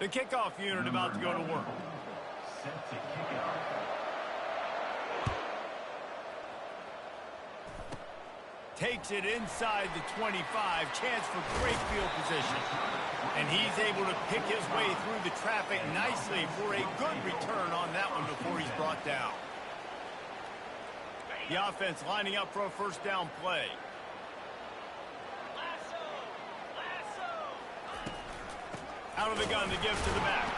The kickoff unit about to go to work. Set to kick it off. Takes it inside the 25. Chance for great field position. And he's able to pick his way through the traffic nicely for a good return on that one before he's brought down. The offense lining up for a first down play. Out of the gun to give to the back.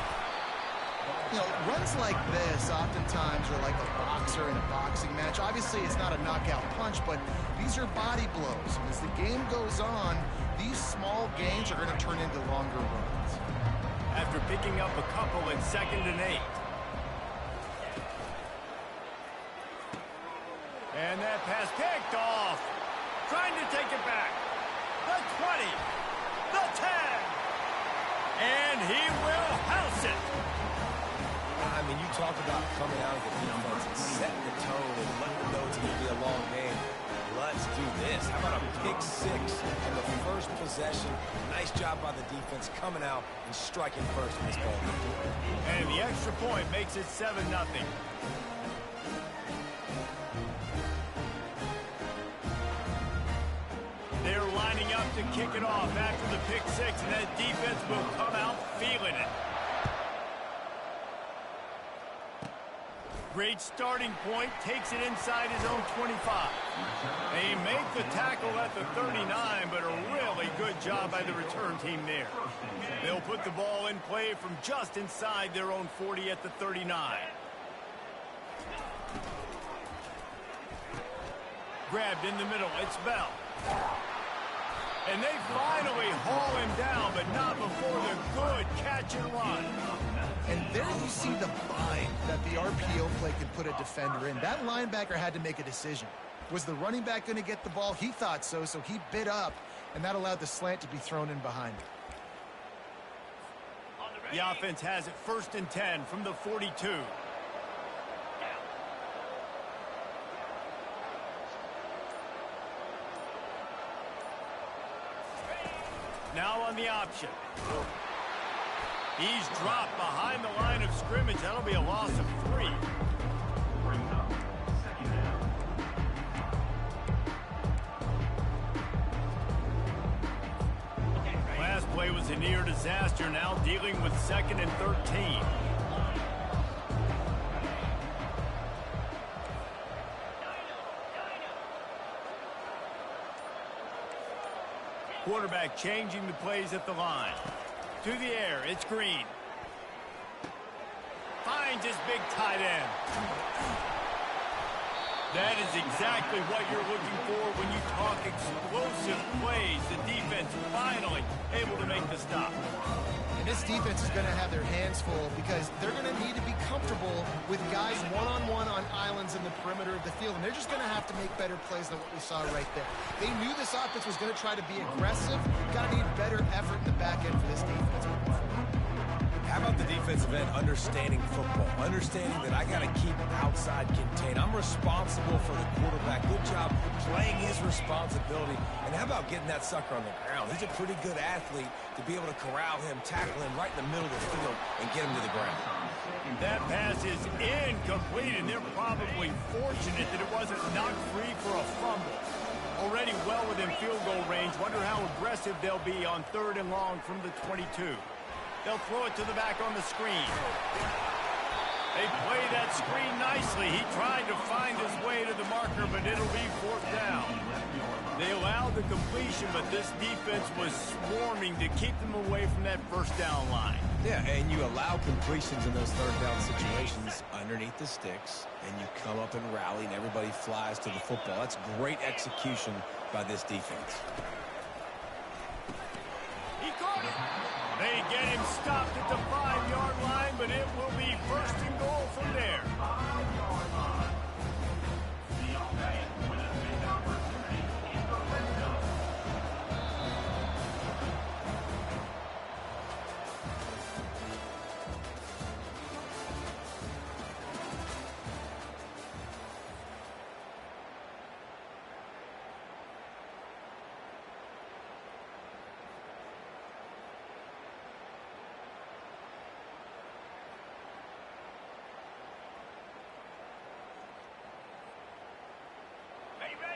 You know, runs like this oftentimes are like a boxer in a boxing match. Obviously, it's not a knockout punch, but these are body blows. And as the game goes on, these small gains are going to turn into longer runs. After picking up a couple in 2nd and 8. And that pass picked off. Trying to take it back. The 20. The 10. And he will house it. I mean, you talk about coming out of the defense and setting the tone and letting them know it's going to be a long game. Let's do this. How about a pick 6 on the first possession? Nice job by the defense coming out and striking first in this ball game. And the extra point makes it 7-0. They're lining up to kick it off after the pick 6, and that defense will come out feeling it. Great starting point, takes it inside his own 25. They make the tackle at the 39, but a really good job by the return team there. They'll put the ball in play from just inside their own 40 at the 39. Grabbed in the middle, it's Bell. And they finally haul him down, but not before the good catch and run. And there you see the bind that the RPO play could put a defender in. That linebacker had to make a decision. Was the running back going to get the ball? He thought so, so he bit up, and that allowed the slant to be thrown in behind him. The offense has it 1st and 10 from the 42. Now on the option. He's dropped behind the line of scrimmage. That'll be a loss of 3. Last play was a near disaster. Now dealing with 2nd and 13. Quarterback changing the plays at the line. To the air, it's Green. Finds his big tight end. That is exactly what you're looking for when you talk explosive plays. The defense finally able to make the stop. And this defense is going to have their hands full because they're going to need to be comfortable with guys one-on-one on islands in the perimeter of the field. And they're just going to have to make better plays than what we saw right there. They knew this offense was going to try to be aggressive. Got to need better effort in the back end for this defense. How about the defensive end understanding football? Understanding that I got to keep outside contained. I'm responsible for the quarterback. Good job playing his responsibility. And how about getting that sucker on the ground? He's a pretty good athlete to be able to corral him, tackle him right in the middle of the field, and get him to the ground. That pass is incomplete, and they're probably fortunate that it wasn't knocked free for a fumble. Already well within field goal range. Wonder how aggressive they'll be on 3rd and long from the 22. They'll throw it to the back on the screen. They play that screen nicely. He tried to find his way to the marker, but it'll be 4th down. They allowed the completion, but this defense was swarming to keep them away from that first down line. Yeah, and you allow completions in those 3rd down situations underneath the sticks, and you come up and rally, and everybody flies to the football. That's great execution by this defense. He caught it. They get him stopped at the 5-yard line, but it will be 1st and goal from there.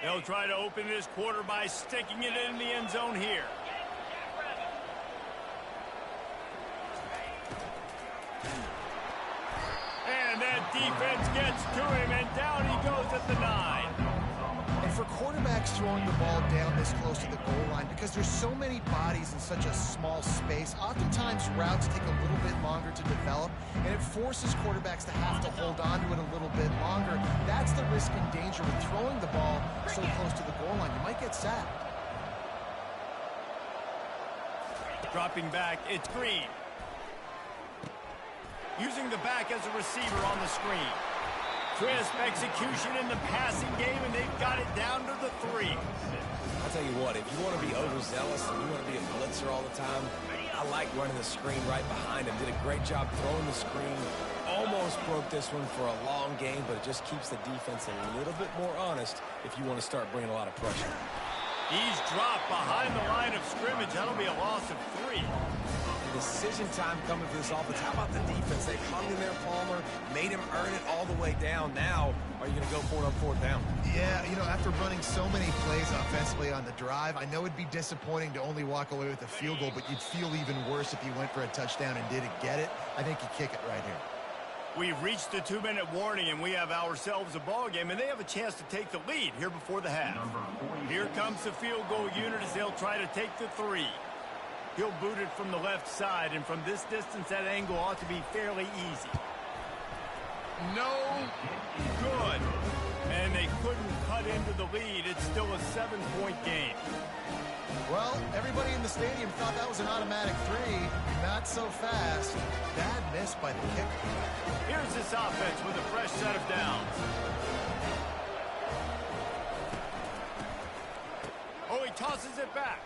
They'll try to open this quarter by sticking it in the end zone here. And that defense gets to him, and down he goes at the 9. And for quarterbacks throwing the ball down this close to the goal line, because there's so many bodies in such a small space, oftentimes routes take a little bit longer to develop, and it forces quarterbacks to have to hold on to it a little bit longer. That's the risk and danger with throwing the ball so close to the goal line. You might get sacked. Dropping back, it's Green. Using the back as a receiver on the screen. Crisp execution in the passing game, and they've got it down to the 3. I'll tell you what, if you want to be overzealous and you want to be a blitzer all the time, I like running the screen right behind him. Did a great job throwing the screen. Almost broke this one for a long game, but it just keeps the defense a little bit more honest if you want to start bringing a lot of pressure. He's dropped behind the line of scrimmage. That'll be a loss of 3. Decision time coming for this offense. How about the defense? They hung in there, Palmer, made him earn it all the way down. Now, are you going to go for it on 4th down? Yeah, you know, after running so many plays offensively on the drive, I know it'd be disappointing to only walk away with a field goal, but you'd feel even worse if you went for a touchdown and didn't get it. I think you kick it right here. We've reached the 2-minute warning, and we have ourselves a ball game, and they have a chance to take the lead here before the half. Here comes the field goal unit as they'll try to take the 3. He'll boot it from the left side, and from this distance, that angle ought to be fairly easy. No good. And they couldn't cut into the lead. It's still a 7-point game. Well, everybody in the stadium thought that was an automatic 3. Not so fast. Bad miss by the kicker. Here's this offense with a fresh set of downs. Oh, he tosses it back.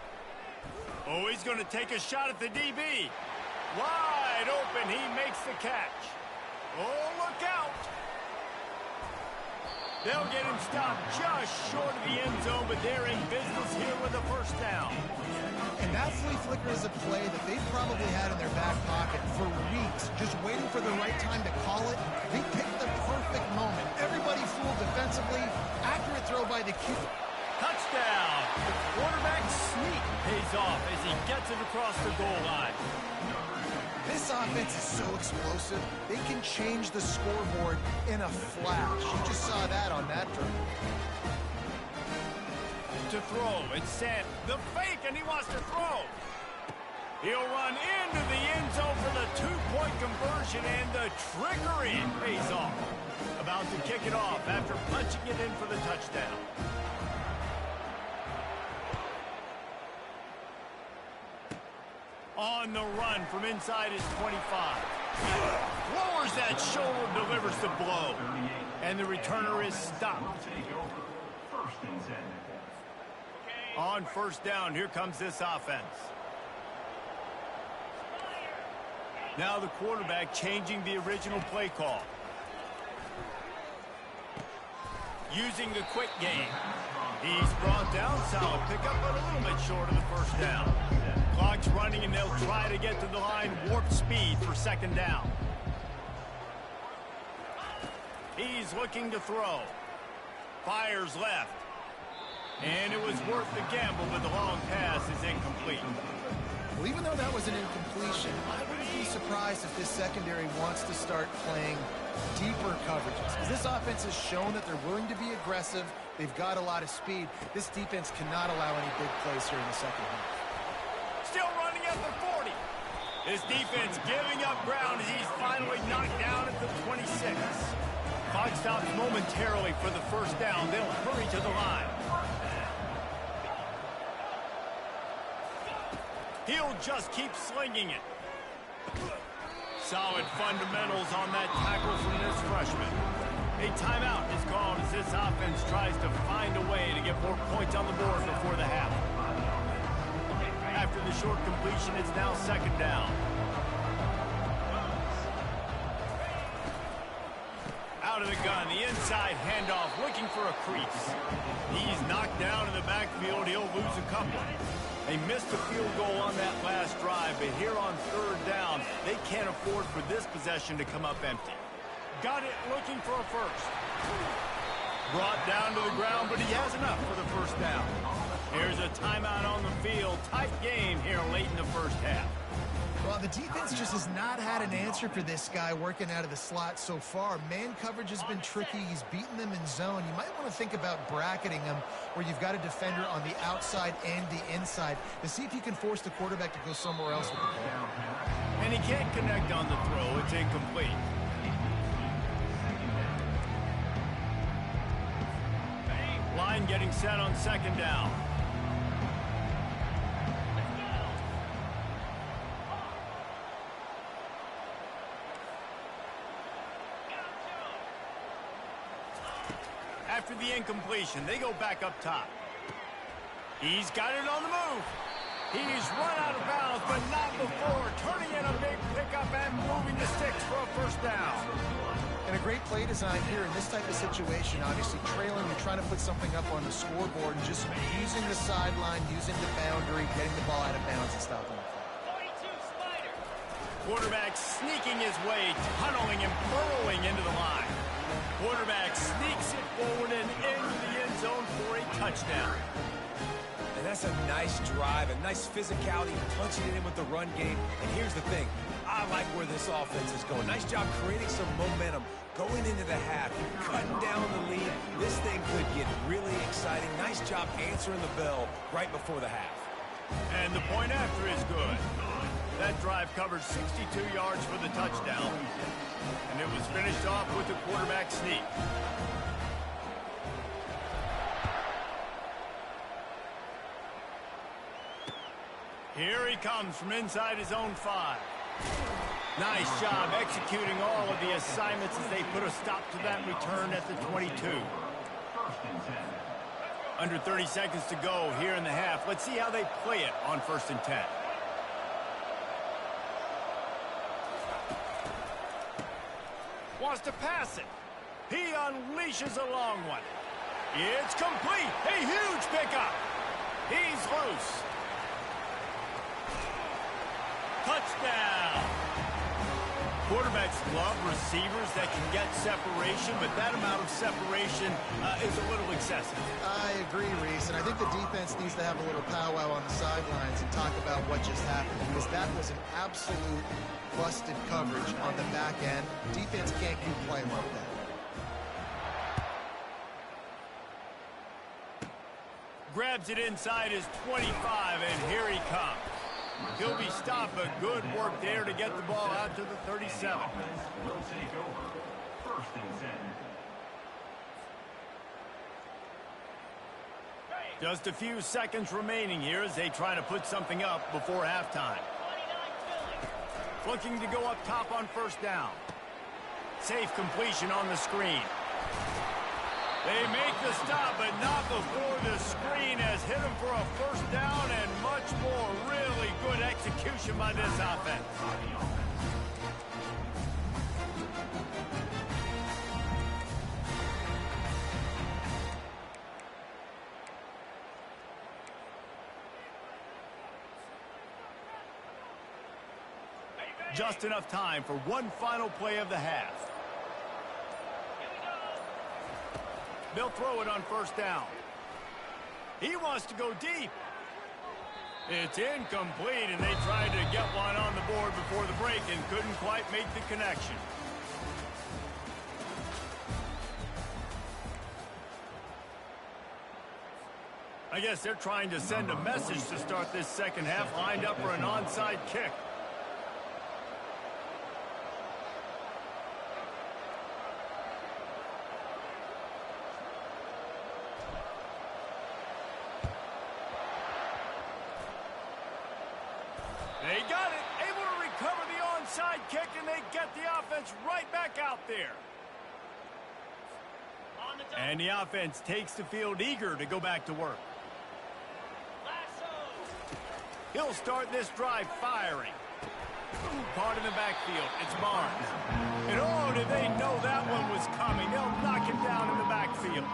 Oh, he's going to take a shot at the DB. Wide open, he makes the catch. Oh, look out. They'll get him stopped just short of the end zone, but they're in business here with a 1st down. And that flea flicker is a play that they've probably had in their back pocket for weeks, just waiting for the right time to call it. They picked the perfect moment. Everybody fooled defensively. Accurate throw by the keeper. Touchdown! The quarterback sneak pays off as he gets it across the goal line. This offense is so explosive, they can change the scoreboard in a flash. You just saw that on that drive. To throw, it's sent. The fake, and he wants to throw. He'll run into the end zone for the 2-point conversion, and the trickery pays off. About to kick it off after punching it in for the touchdown. On the run from inside his 25. Lowers that shoulder, delivers the blow. And the returner is stopped. On 1st down, here comes this offense. Now the quarterback changing the original play call. Using the quick game. He's brought down, solid pickup, but a little bit short of the 1st down. Clock's running, and they'll try to get to the line warp speed for 2nd down. He's looking to throw. Fires left. And it was worth the gamble, but the long pass is incomplete. Well, even though that was an incompletion, I wouldn't be surprised if this secondary wants to start playing deeper coverages, because this offense has shown that they're willing to be aggressive. They've got a lot of speed. This defense cannot allow any big plays here in the second half. Still running at the 40. This defense giving up ground as he's finally knocked down at the 26. Clock stops momentarily for the 1st down. They'll hurry to the line. He'll just keep slinging it. Solid fundamentals on that tackle from this freshman. A timeout is called as this offense tries to find a way to get more points on the board before the half. After the short completion, it's now 2nd down. Out of the gun, the inside handoff, looking for a crease. He's knocked down in the backfield. He'll lose a couple. They missed a field goal on that last drive, but here on 3rd down, they can't afford for this possession to come up empty. Got it looking for a 1st. Brought down to the ground, but he has enough for the first down. Here's a timeout on the field. Tight game here late in the first half. Well, the defense just has not had an answer for this guy working out of the slot so far. Man coverage has been tricky. He's beaten them in zone. You might want to think about bracketing him where you've got a defender on the outside and the inside to see if you can force the quarterback to go somewhere else with the ball. And he can't connect on the throw. It's incomplete. Line getting set on second down. After the incompletion, they go back up top. He's got it on the move. He's run out of bounds, but not before turning in a big pickup and moving the sticks for a first down. And a great play design here in this type of situation. Obviously trailing, you're trying to put something up on the scoreboard and just using the sideline, using the boundary, getting the ball out of bounds and stopping the clock. Quarterback sneaking his way, tunneling and burrowing into the line. Quarterback sneaks it forward and into the end zone for a touchdown. And that's a nice drive, a nice physicality, punching it in with the run game. And here's the thing. I like where this offense is going. Nice job creating some momentum going into the half, cutting down the lead. This thing could get really exciting. Nice job answering the bell right before the half. And the point after is good. That drive covered 62 yards for the touchdown. And it was finished off with a quarterback sneak. Here he comes from inside his own 5. Nice job executing all of the assignments as they put a stop to that return at the 22. Under 30 seconds to go here in the half. Let's see how they play it on 1st and 10. Wants to pass it. He unleashes a long one. It's complete. A huge pickup. He's loose. Touchdown. Quarterbacks love receivers that can get separation, but that amount of separation is a little excessive. I agree, Reese, and I think the defense needs to have a little powwow on the sidelines and talk about what just happened, because that was an absolute busted coverage on the back end. Defense can't keep playing like that. Grabs it inside his 25, and here he comes. He'll be stopped, but good work there to get the ball out to the 37. Will take over. 1st and 10. Just a few seconds remaining here as they try to put something up before halftime. Looking to go up top on 1st down. Safe completion on the screen. They make the stop, but not before the screen has hit him for a 1st down and much more. Really good execution by this offense. Just enough time for one final play of the half. They'll throw it on 1st down. He wants to go deep. It's incomplete, and they tried to get one on the board before the break and couldn't quite make the connection. I guess they're trying to send a message to start this second half, lined up for an onside kick. They got it, able to recover the onside kick, and they get the offense right back out there. And the offense takes the field eager to go back to work. He'll start this drive firing. Caught in the backfield. It's Barnes. And oh, did they know that one was coming. They'll knock him down in the backfield.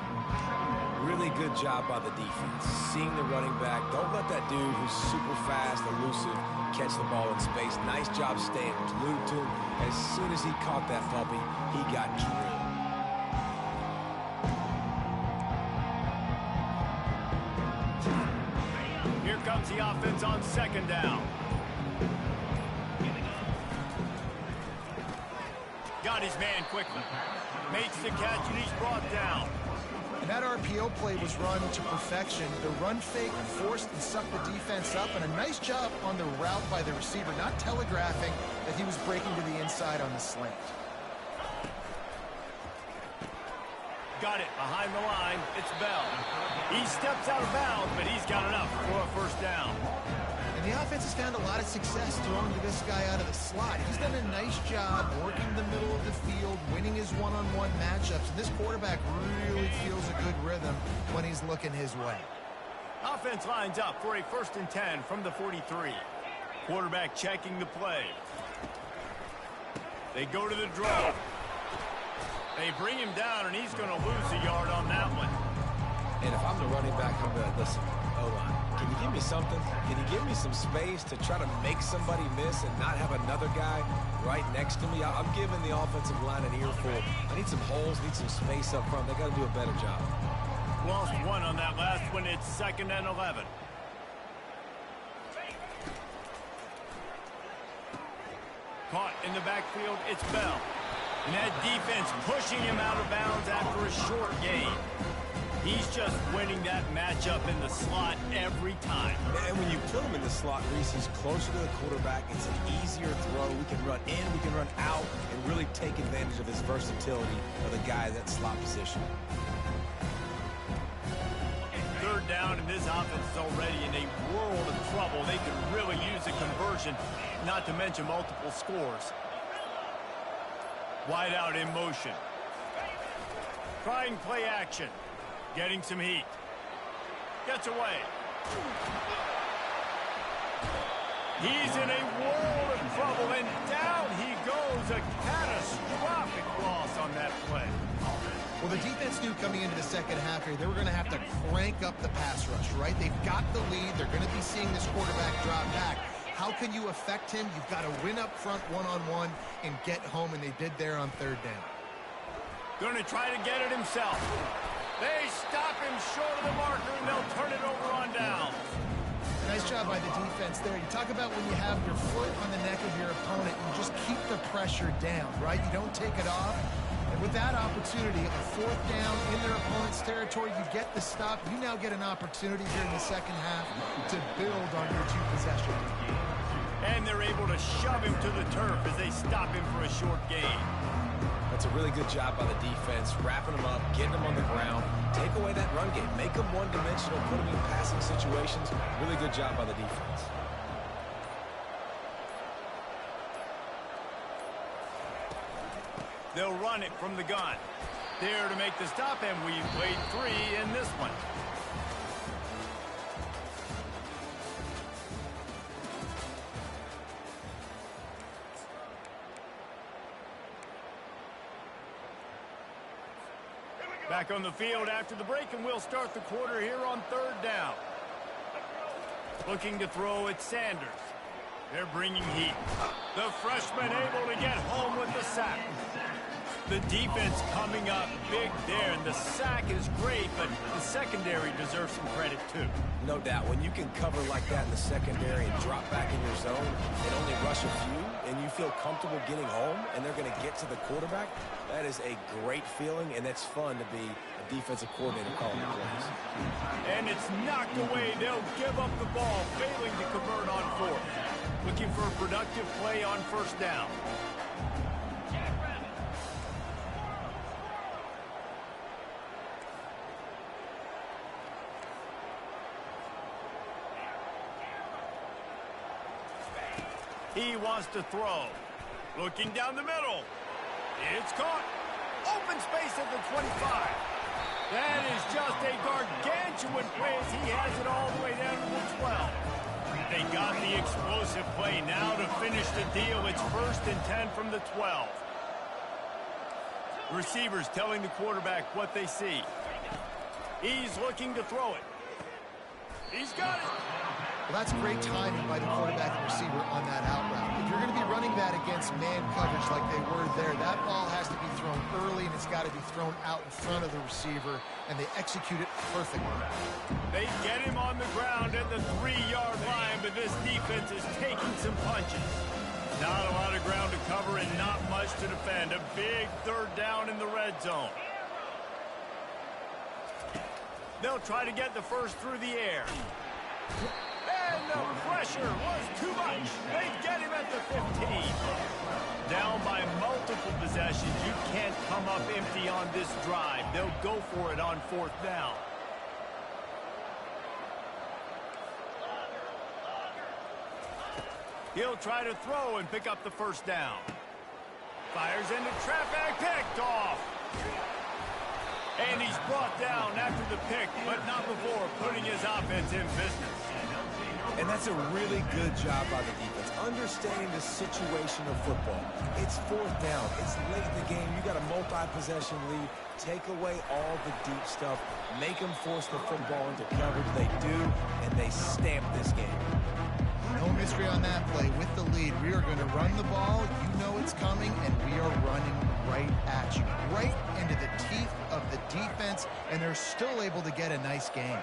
Really good job by the defense. Seeing the running back. Don't let that dude who's super fast, elusive, catch the ball in space. Nice job staying glued to him. As soon as he caught that puppy, he got drilled. comes the offense on second down. Got his man quickly. Makes the catch, and he's brought down. And that RPO play was run to perfection. The run fake forced and sucked the defense up, and a nice job on the route by the receiver, not telegraphing that he was breaking to the inside on the slant. Got it behind the line. It's Bell. He steps out of bounds, but he's got enough for a first down. And the offense has found a lot of success throwing to this guy out of the slot. He's done a nice job working the middle of the field, winning his one-on-one matchups. And this quarterback really feels a good rhythm when he's looking his way. Offense lines up for a 1st and 10 from the 43. Quarterback checking the play. They go to the draw. They bring him down, and he's going to lose a yard on that one. And if I'm the running back, I'm going to listen. O-line, can you give me something? Can you give me some space to try to make somebody miss and not have another guy right next to me? I'm giving the offensive line an earful. I need some holes, need some space up front. They got to do a better job. Lost one on that last one. It's 2nd and 11. Caught in the backfield. It's Bell. And that defense pushing him out of bounds after a short gain. He's just winning that matchup in the slot every time. And when you put him in the slot, Reese, he's closer to the quarterback. It's an easier throw. We can run in, we can run out, and really take advantage of his versatility of the guy at that slot position. 3rd down, and this offense is already in a world of trouble. They could really use a conversion, not to mention multiple scores. Wide out in motion. Trying play action. Getting some heat. Gets away. He's in a world of trouble, and down he goes. A catastrophic loss on that play. Well, the defense knew coming into the second half here, they were going to have to crank up the pass rush, right? They've got the lead. They're going to be seeing this quarterback drop back. How can you affect him? You've got to win up front one-on-one and get home, and they did there on 3rd down. Going to try to get it himself. They stop him short of the marker, and they'll turn it over on down. Nice job by the defense there. You talk about when you have your foot on the neck of your opponent, you just keep the pressure down, right? You don't take it off. And with that opportunity, a 4th down in their opponent's territory, you get the stop. You now get an opportunity here in the second half to build on your 2 possessions. And they're able to shove him to the turf as they stop him for a short gain. That's a really good job by the defense, wrapping them up, getting them on the ground, take away that run game, make them one-dimensional, put them in passing situations. Really good job by the defense. They'll run it from the gun. There to make the stop, and we've played 3 in this one. Back on the field after the break, and we'll start the quarter here on 3rd down. Looking to throw at Sanders. They're bringing heat. The freshman able to get home with the sack. The defense coming up big there, and the sack is great, but the secondary deserves some credit too. No doubt. When you can cover like that in the secondary and drop back in your zone and only rush a few, and you feel comfortable getting home, and they're going to get to the quarterback, that is a great feeling, and it's fun to be a defensive coordinator calling the plays. And it's knocked away. They'll give up the ball, failing to convert on 4th. Looking for a productive play on 1st down. He wants to throw. Looking down the middle. It's caught. Open space at the 25. That is just a gargantuan play as he has it all the way down to the 12. They got the explosive play now to finish the deal. It's 1st and 10 from the 12. Receivers telling the quarterback what they see. He's looking to throw it. He's got it. Well, that's great timing by the quarterback and receiver on that out route. If you're going to be running that against man coverage like they were there, that ball has to be thrown early, and it's got to be thrown out in front of the receiver, and they execute it perfectly. They get him on the ground at the 3-yard line, but this defense is taking some punches. Not a lot of ground to cover and not much to defend. A big third down in the red zone. They'll try to get the first through the air. And the pressure was too much. They get him at the 15. Down by multiple possessions. You can't come up empty on this drive. They'll go for it on 4th down. He'll try to throw and pick up the first down. Fires into traffic, picked off. And he's brought down after the pick, but not before putting his offense in business. And that's a really good job by the defense, understanding the situation of football. It's 4th down. It's late in the game. You got a multi-possession lead. Take away all the deep stuff. Make them force the football into coverage. They do, and they stamp this game. No mystery on that play. With the lead, we are going to run the ball. You know it's coming, and we are running right at you, right into the teeth of the defense, and they're still able to get a nice game.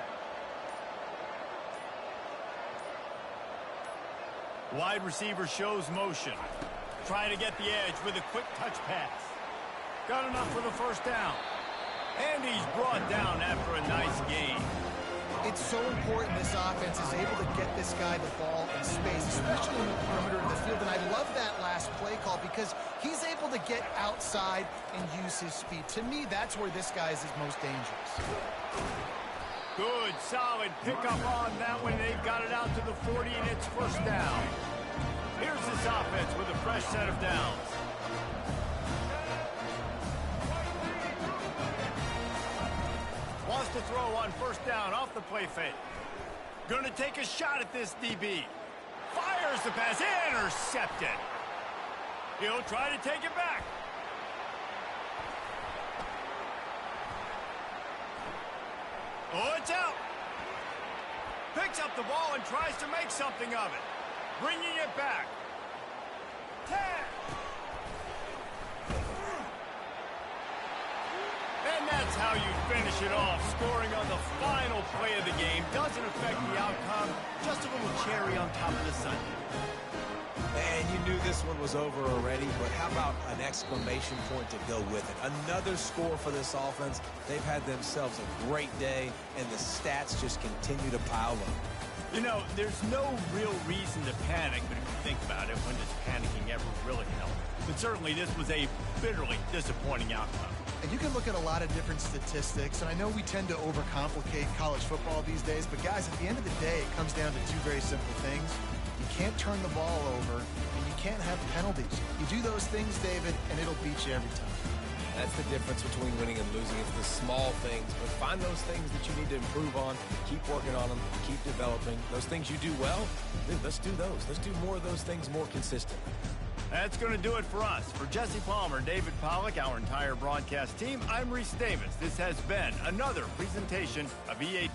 Wide receiver shows motion. Trying to get the edge with a quick touch pass. Got enough for the first down. And he's brought down after a nice gain. It's so important this offense is able to get this guy the ball in space, especially in the perimeter of the field. And I love that last play call because he's able to get outside and use his speed. To me, that's where this guy is his most dangerous. Good, solid pickup on that one. They've got it out to the 40, and it's first down. Here's this offense with a fresh set of downs. Wants to throw on first down off the play fake. Gonna take a shot at this DB. Fires the pass, intercepted. He'll try to take it back. Oh, it's out. Picks up the ball and tries to make something of it. Bringing it back. 10. And that's how you finish it off. Scoring on the final play of the game doesn't affect the outcome. Just a little cherry on top of the sundae. And you knew this one was over already, but how about an exclamation point to go with it? Another score for this offense. They've had themselves a great day, and the stats just continue to pile up. You know, there's no real reason to panic, but if you think about it, when does panicking ever really help? But certainly this was a bitterly disappointing outcome. And you can look at a lot of different statistics, and I know we tend to overcomplicate college football these days, but guys, at the end of the day, it comes down to two very simple things. You can't turn the ball over, and you can't have penalties. You do those things, David, and it'll beat you every time. That's the difference between winning and losing. It's the small things, but find those things that you need to improve on, keep working on them, keep developing. Those things you do well, dude, let's do those. Let's do more of those things more consistent. That's going to do it for us. For Jesse Palmer, David Pollack, our entire broadcast team, I'm Reese Davis. This has been another presentation of EA.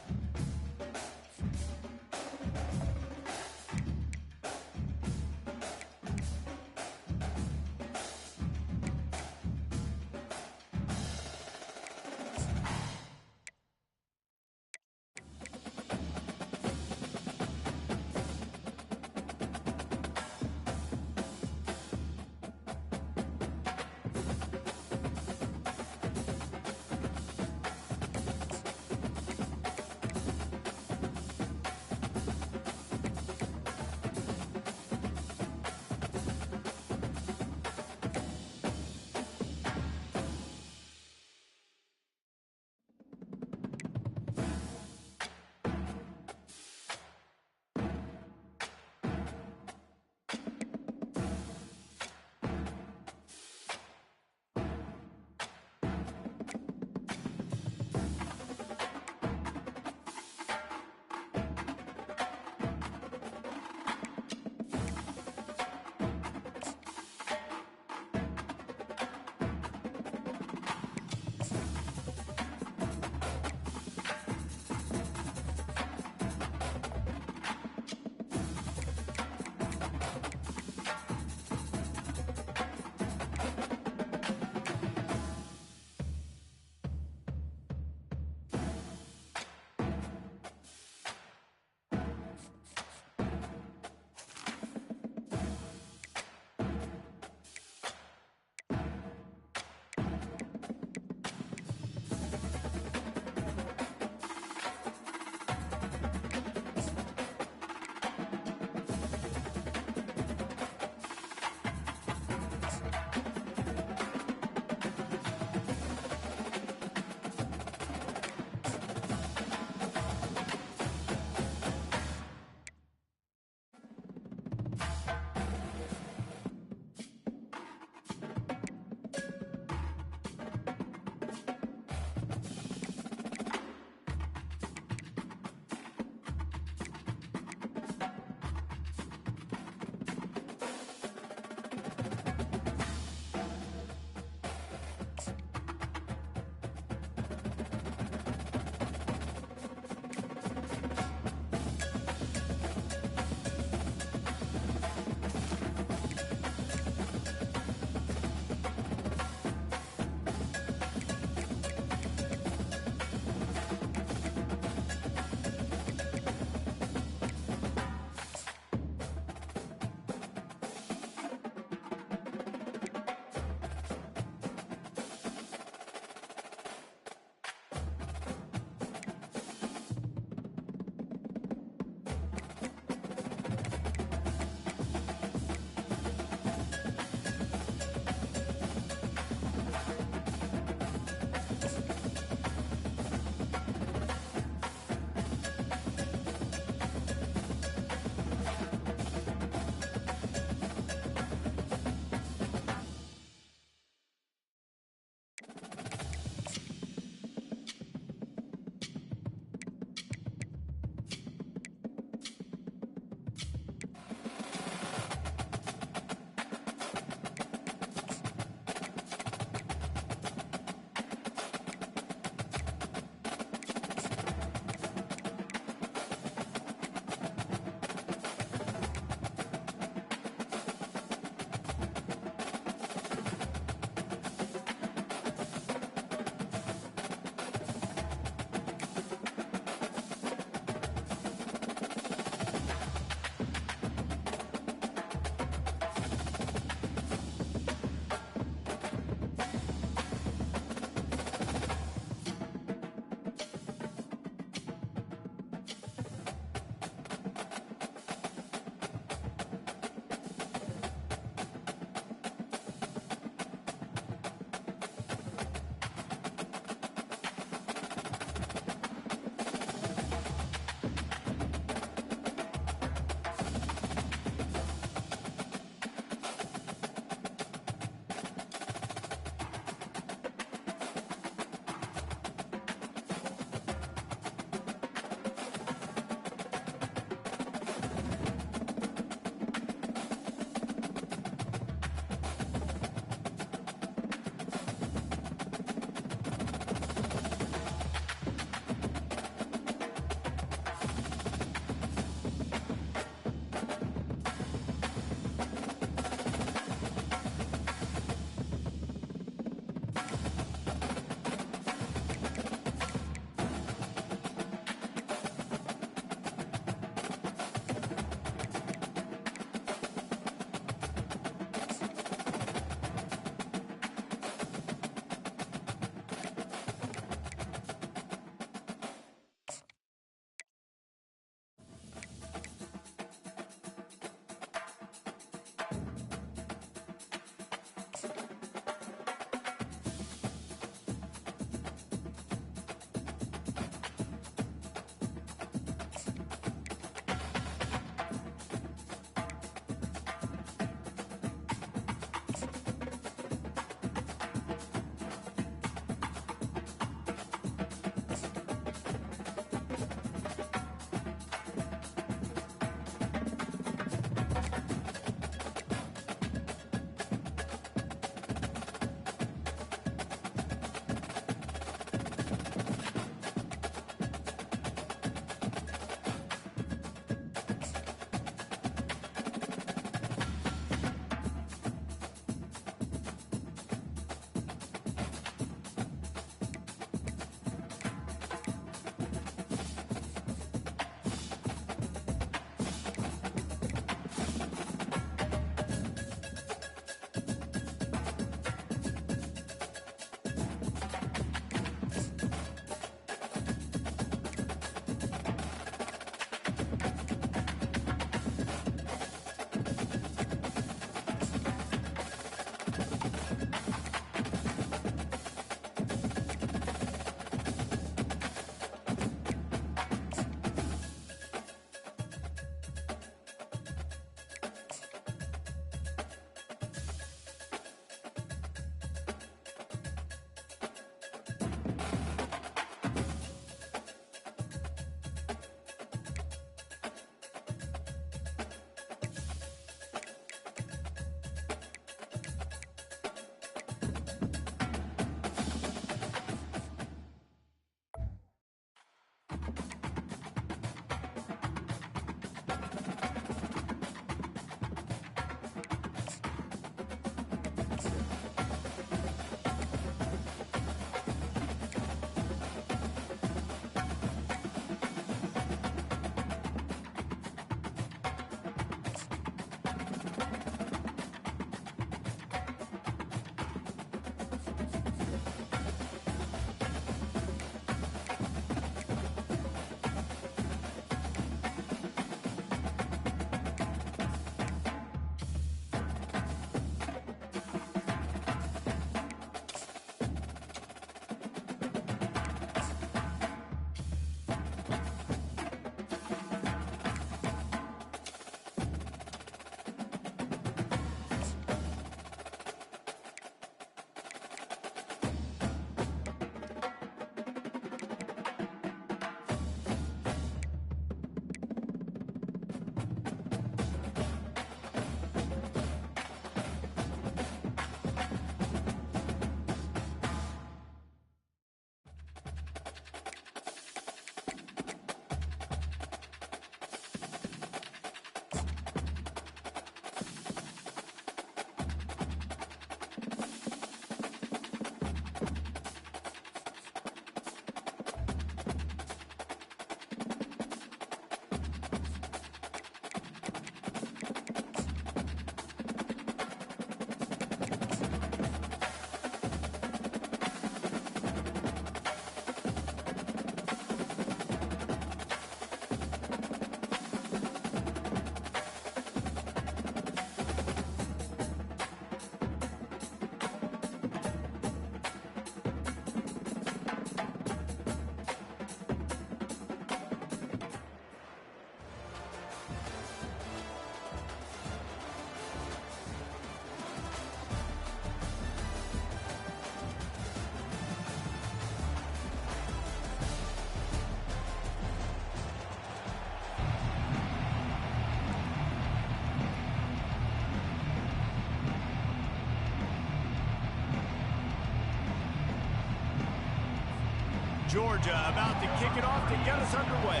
Georgia about to kick it off to get us underway.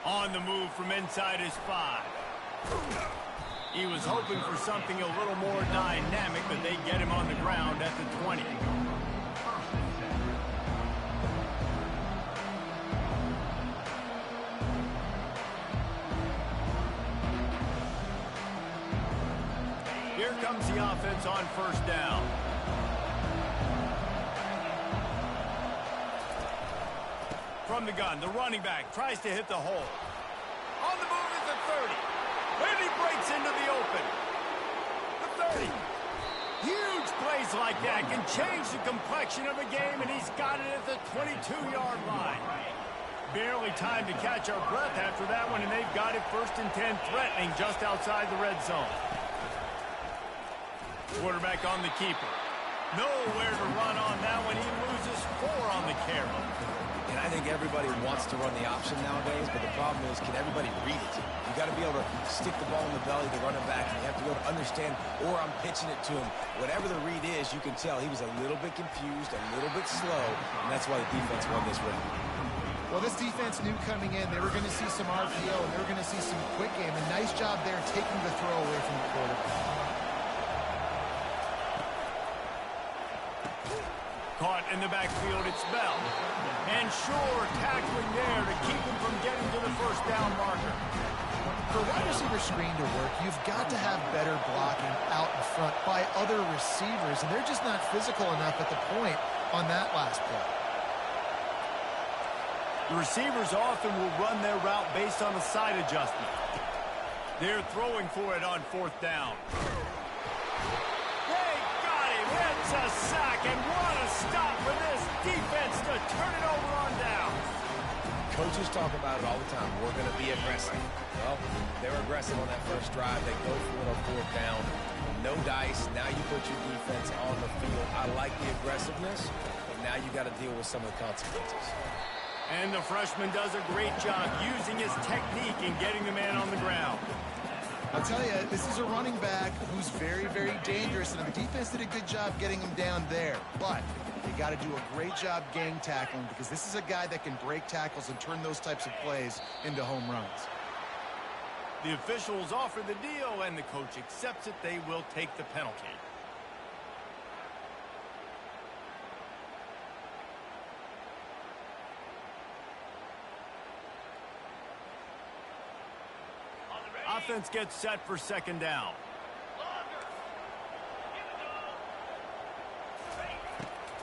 On the move from inside his 5. He was hoping for something a little more dynamic, but they get him on the ground at the 20. Here comes the offense on first down. From the gun, the running back tries to hit the hole. On the move is the 30. And he breaks into the open. The 30. Huge plays like that can change the complexion of a game, and he's got it at the 22-yard line. Barely time to catch our breath after that one, and they've got it 1st and 10, threatening just outside the red zone. Quarterback on the keeper. Nowhere to run on that one. He loses 4 on the carry. And I think everybody wants to run the option nowadays, but the problem is, can everybody read it? You got to be able to stick the ball in the belly to run it back, and you have to be able to understand, or I'm pitching it to him. Whatever the read is, you can tell he was a little bit confused, a little bit slow, and that's why the defense won this round. Well, this defense knew coming in they were going to see some RPO, and they were going to see some quick game. A nice job there taking the throw away from the quarterback. Caught in the backfield, it's Bell. And sure, tackling there to keep him from getting to the first down marker. For a wide receiver screen to work, you've got to have better blocking out in front by other receivers, and they're just not physical enough at the point on that last play. The receivers often will run their route based on a side adjustment. They're throwing for it on 4th down. It's a sack, and what a stop for this defense to turn it over on down. Coaches talk about it all the time. We're going to be aggressive. Well, they're aggressive on that first drive. They go for it on 4th down. No dice. Now you put your defense on the field. I like the aggressiveness, but now you got to deal with some of the consequences. And the freshman does a great job using his technique and getting the man on the ground. I'll tell you, this is a running back who's very, very dangerous, and the defense did a good job getting him down there. But you got to do a great job gang tackling, because this is a guy that can break tackles and turn those types of plays into home runs. The officials offer the deal, and the coach accepts it. They will take the penalty. Offense gets set for 2nd down.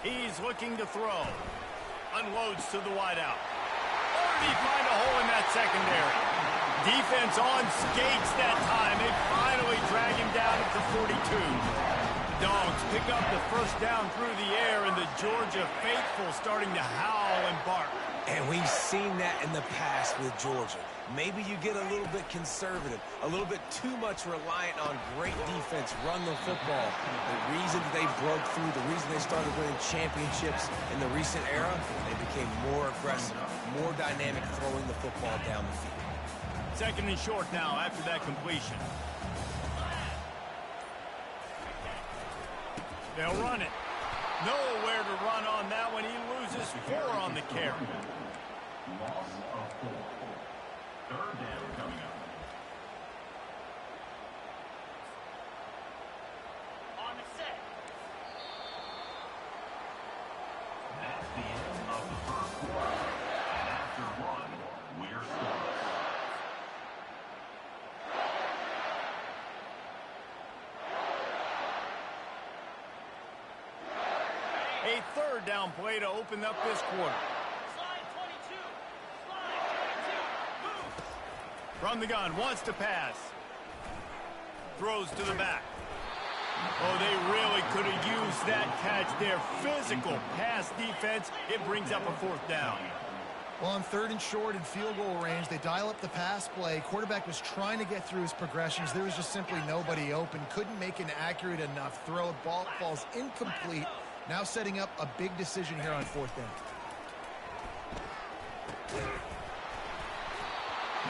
He's looking to throw. Unloads to the wideout. Or did he find a hole in that secondary? Defense on skates that time. They finally drag him down at the 42. Dogs pick up the 1st down through the air, and the Georgia faithful starting to howl and bark. And we've seen that in the past with Georgia. Maybe you get a little bit conservative, a little bit too much reliant on great defense, run the football. The reason they broke through, the reason they started winning championships in the recent era, they became more aggressive, more dynamic throwing the football down the field. 2nd and short now after that completion. They'll run it. Nowhere to run on that one. He loses 4 on the carry. Loss of 4. 3rd down coming up. On the set. That's the end of the 1st quarter. And after 1, we're scoring. A 3rd down play to open up this quarter. Slide 22. Slide 22. Move. From the gun, wants to pass. Throws to the back. Oh, they really could have used that catch there. Physical pass defense. It brings up a 4th down. Well, on 3rd and short in field goal range, they dial up the pass play. Quarterback was trying to get through his progressions. There was just simply nobody open. Couldn't make an accurate enough throw. Ball falls incomplete. Now setting up a big decision here on 4th down.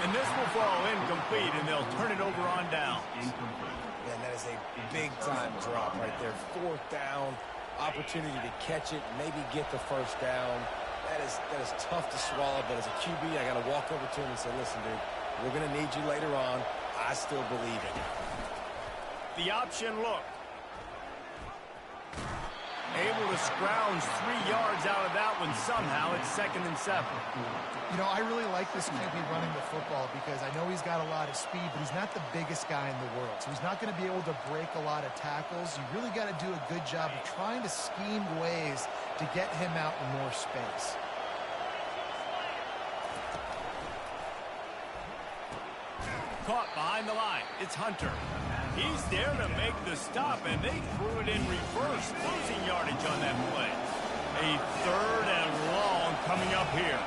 And this will fall incomplete, and they'll turn it over on down. Man, that is a big-time drop right there. 4th down, opportunity to catch it, maybe get the first down. That is tough to swallow, but as a QB, I got to walk over to him and say, listen, dude, we're going to need you later on. I still believe it. The option look. Able to scrounge 3 yards out of that one somehow. It's 2nd and 7. You know, I really like this QB running the football because I know he's got a lot of speed, but he's not the biggest guy in the world. So he's not going to be able to break a lot of tackles. You really got to do a good job of trying to scheme ways to get him out in more space. Caught behind the line. It's Hunter. He's there to make the stop, and they threw it in reverse, losing yardage on that play. A 3rd and long coming up here.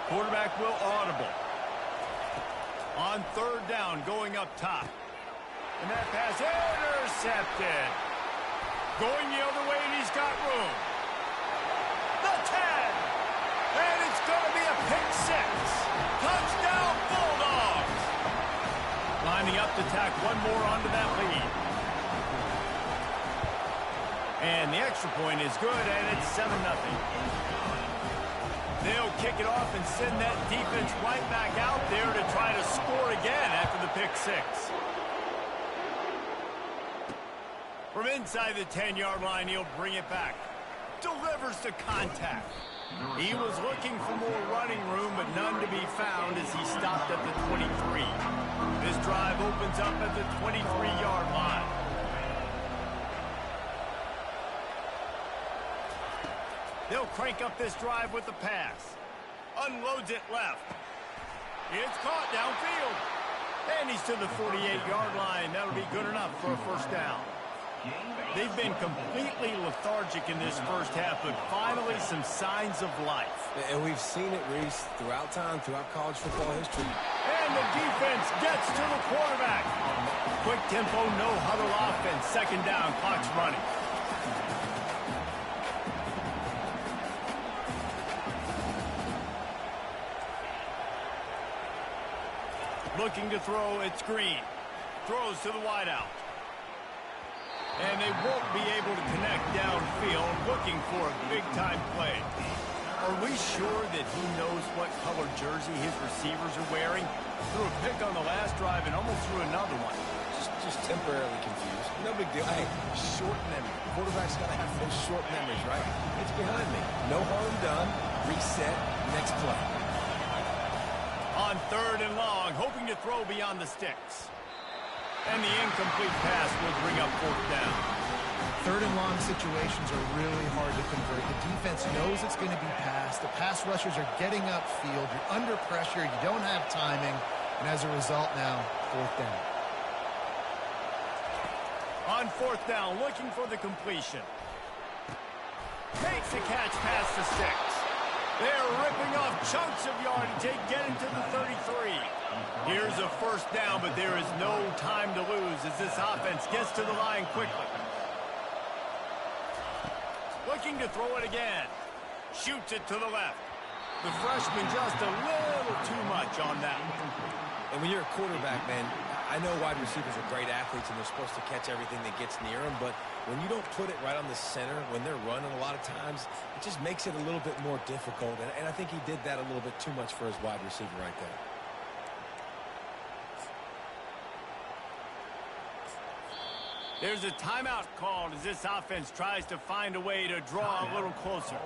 Quarterback will audible. On 3rd down, going up top. And that pass intercepted. Going the other way, and he's got room. The 10. And it's going to be a pick 6. Touchdown, Bulldogs. Lining up to tack one more onto that lead. And the extra point is good, and it's 7-0. They'll kick it off and send that defense right back out there to try to score again after the pick 6. From inside the 10-yard line, he'll bring it back. Delivers the contact. He was looking for more running room, but none to be found as he stopped at the 23. This drive opens up at the 23-yard line. They'll crank up this drive with the pass. Unloads it left. It's caught downfield. And he's to the 48-yard line. That'll be good enough for a first down. They've been completely lethargic in this first half, but finally some signs of life. And we've seen it, Reese, throughout time, throughout college football history. And the defense gets to the quarterback. Quick tempo, no huddle offense. 2nd down, clock's running. Looking to throw, it's Green. Throws to the wideout. And they won't be able to connect downfield, looking for a big-time play. Are we sure that he knows what color jersey his receivers are wearing? Threw a pick on the last drive and almost threw another one. Just temporarily confused. No big deal. Hey, short memory. Quarterback's got to have those short memories, right? It's behind me. No harm done. Reset. Next play. On 3rd and long, hoping to throw beyond the sticks. And the incomplete pass will bring up 4th down. 3rd and long situations are really hard to convert. The defense knows it's going to be passed. The pass rushers are getting upfield. You're under pressure. You don't have timing. And as a result now, 4th down. On 4th down, looking for the completion. Makes a catch past the sticks. They're ripping off chunks of yardage. They get into the 33. Here's a first down, but there is no time to lose as this offense gets to the line quickly. Looking to throw it again. Shoots it to the left. The freshman just a little too much on that one. And when you're a quarterback, man, I know wide receivers are great athletes and they're supposed to catch everything that gets near them, but when you don't put it right on the center, when they're running a lot of times, it just makes it a little bit more difficult. And I think he did that a little bit too much for his wide receiver right there. There's a timeout called as this offense tries to find a way to draw a little closer.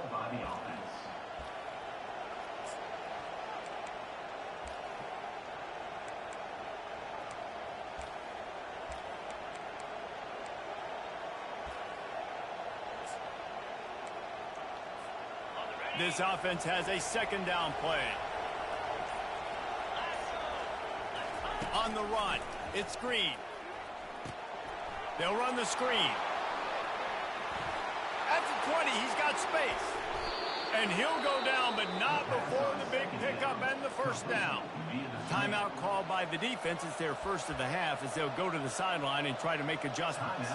This offense has a 2nd down play. On the run, it's Green. They'll run the screen. At the 20, he's got space. And he'll go down, but not before the big pickup and the first down. Timeout called by the defense. It's their first of the half as they'll go to the sideline and try to make adjustments.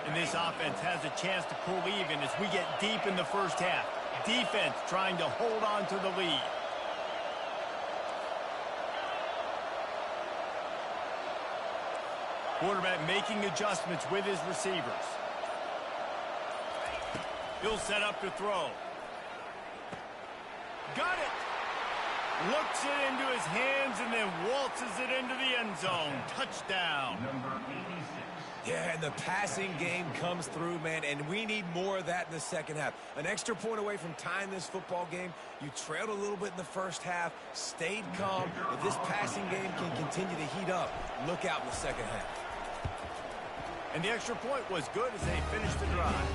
And this offense has a chance to pull even as we get deep in the first half. Defense trying to hold on to the lead. Quarterback making adjustments with his receivers. He'll set up to throw. Got it! Looks it into his hands and then waltzes it into the end zone. Touchdown. Number 86. Yeah, and the passing game comes through, man, and we need more of that in the second half. An extra point away from tying this football game. You trailed a little bit in the first half, stayed calm. If this passing game can continue to heat up, look out in the second half. And the extra point was good as they finished the drive.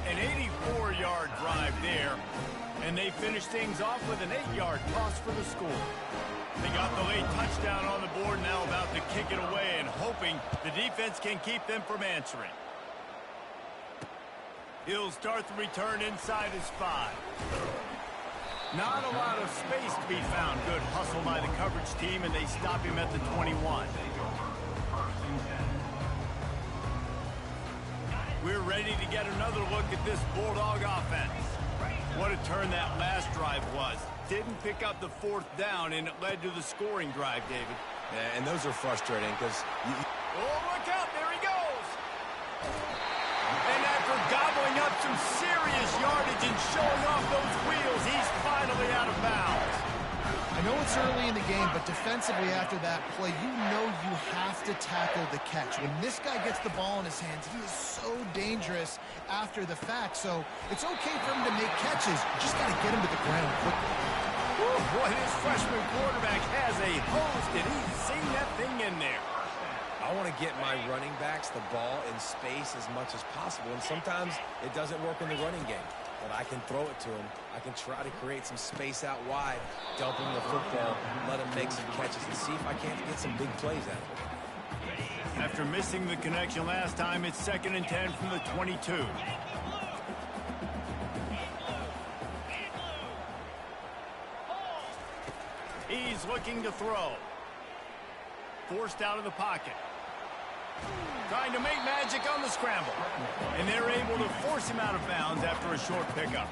An 84-yard drive there. And they finished things off with an 8-yard toss for the score. They got the late touchdown on the board, now about to kick it away and hoping the defense can keep them from answering. He'll start the return inside his 5. Not a lot of space to be found. Good hustle by the coverage team, and they stop him at the 21. We're ready to get another look at this Bulldog offense. What a turn that last drive was. Didn't pick up the 4th down, and it led to the scoring drive, David. Yeah, and those are frustrating because Oh, look out. There he goes. And after gobbling up some serious yardage and showing off those wheels, he's finally out of bounds. I know it's early in the game, but defensively after that play, you know you have to tackle the catch. When this guy gets the ball in his hands, he is so dangerous after the fact. So it's okay for him to make catches. You just got to get him to the ground quickly. Whew, boy, this freshman quarterback has a host, and he's seen that thing in there. I want to get my running backs the ball in space as much as possible, and sometimes it doesn't work in the running game. But I can throw it to him. I can try to create some space out wide, dump him the football, let him make some catches, and see if I can't get some big plays out of him. After missing the connection last time, it's 2nd and 10 from the 22. He's looking to throw. Forced out of the pocket. Trying to make magic on the scramble. And they're able to force him out of bounds after a short pickup.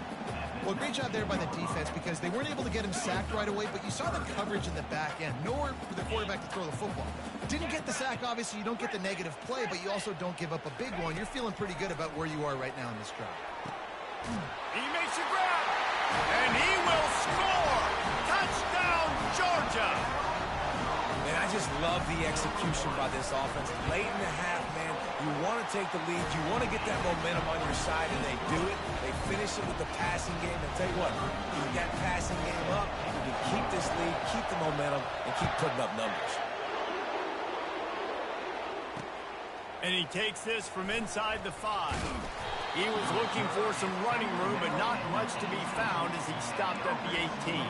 Well, great job there by the defense because they weren't able to get him sacked right away, but you saw the coverage in the back end. Nowhere for the quarterback to throw the football. Didn't get the sack, obviously. You don't get the negative play, but you also don't give up a big one. You're feeling pretty good about where you are right now in this drive. He makes a grab. And he will score. Touchdown, Georgia. Man, I just love the execution by this offense. Late in the half, man, you want to take the lead. You want to get that momentum on your side, and they do it. They finish it with the passing game. And tell you what, keep that passing game up. You can keep this lead, keep the momentum, and keep putting up numbers. And he takes this from inside the 5. He was looking for some running room, but not much to be found as he stopped at the 18.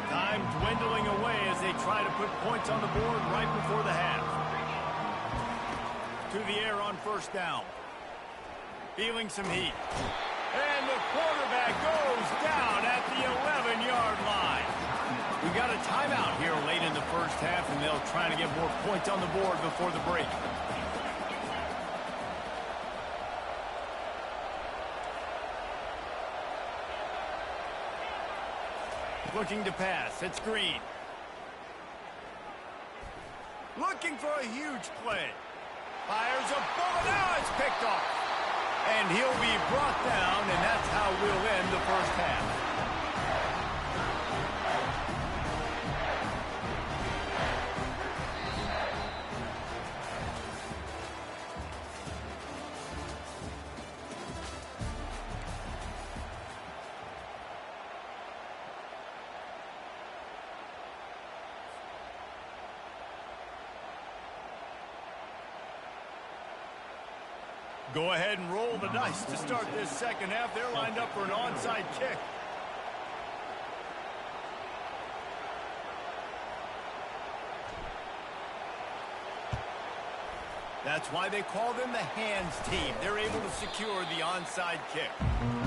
Time dwindling away as they try to put points on the board right before the half. To the air on 1st down. Feeling some heat. And the quarterback goes down at the 11-yard line. We got a timeout here late in the first half, and they'll try to get more points on the board before the break. Looking to pass. It's Green. Looking for a huge play. Fires a bullet. Now it's picked off. And he'll be brought down, and that's how we'll end the first half. Go ahead and roll the dice to start this second half. They're lined up for an onside kick. That's why they call them the hands team. They're able to secure the onside kick.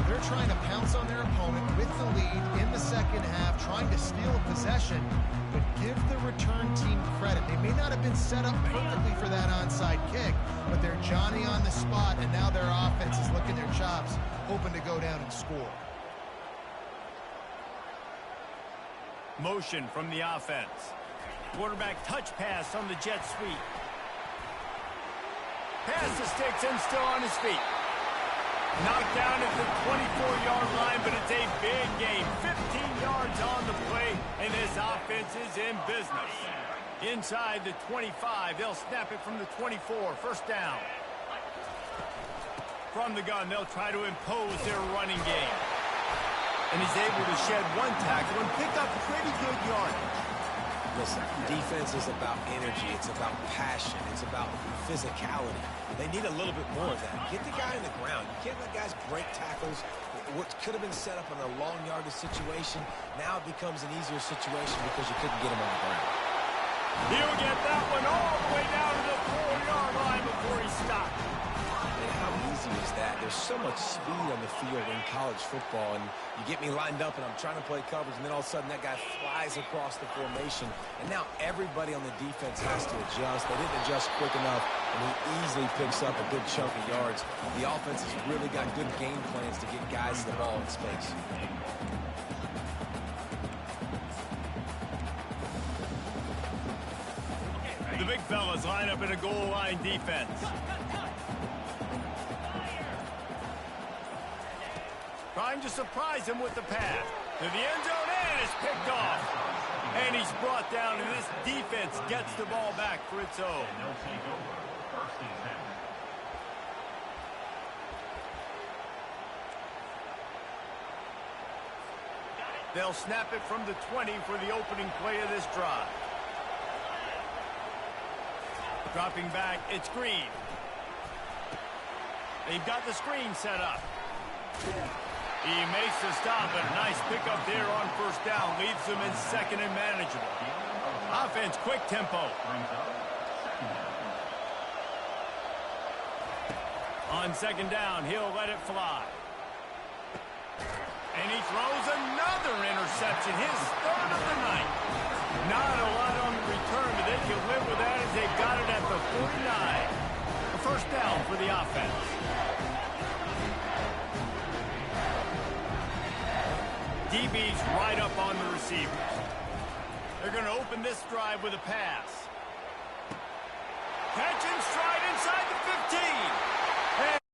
They're trying to pounce on their opponent with the lead in the second half, trying to steal a possession, but give the return team credit. They may not have been set up perfectly for that onside kick, but they're Johnny on the spot, and now their offense is licking their chops, hoping to go down and score. Motion from the offense. Quarterback touch pass on the jet sweep. Pass the sticks and still on his feet. Knocked down at the 24-yard line, but it's a big game. 15 yards on the play, and this offense is in business. Inside the 25, they'll snap it from the 24. First down. From the gun, they'll try to impose their running game. And he's able to shed one tackle and pick up pretty good yardage. Listen, defense is about energy. It's about passion. It's about physicality. They need a little bit more of that. Get the guy in the ground. You can't let guys break tackles. What could have been set up in a long yardage situation, now it becomes an easier situation because you couldn't get him on the ground. He'll get that one all the way down to the 4-yard line before he stopped. And how easy is that? There's so much speed on the field in college football, and you get me lined up, and I'm trying to play coverage, and then all of a sudden that guy flies across the formation, and now everybody on the defense has to adjust. They didn't adjust quick enough, and he easily picks up a good chunk of yards. The offense has really got good game plans to get guys the ball in space. The big fellas line up in a goal line defense. Trying to surprise him with the pass. To the end zone, and it's picked off. And he's brought down, and this defense gets the ball back for its own. And they'll take over. First and 10. They'll snap it from the 20 for the opening play of this drive. Dropping back, it's Green. They've got the screen set up. He makes the stop, but a nice pickup there on first down. Leaves them in second and manageable. Offense, quick tempo. On second down, he'll let it fly. And he throws another interception, his third of the night. Not a lot on the return, but they can live with that as they got it at the 49. A first down for the offense. DB's right up on the receivers. They're going to open this drive with a pass. Catch and stride inside the 15.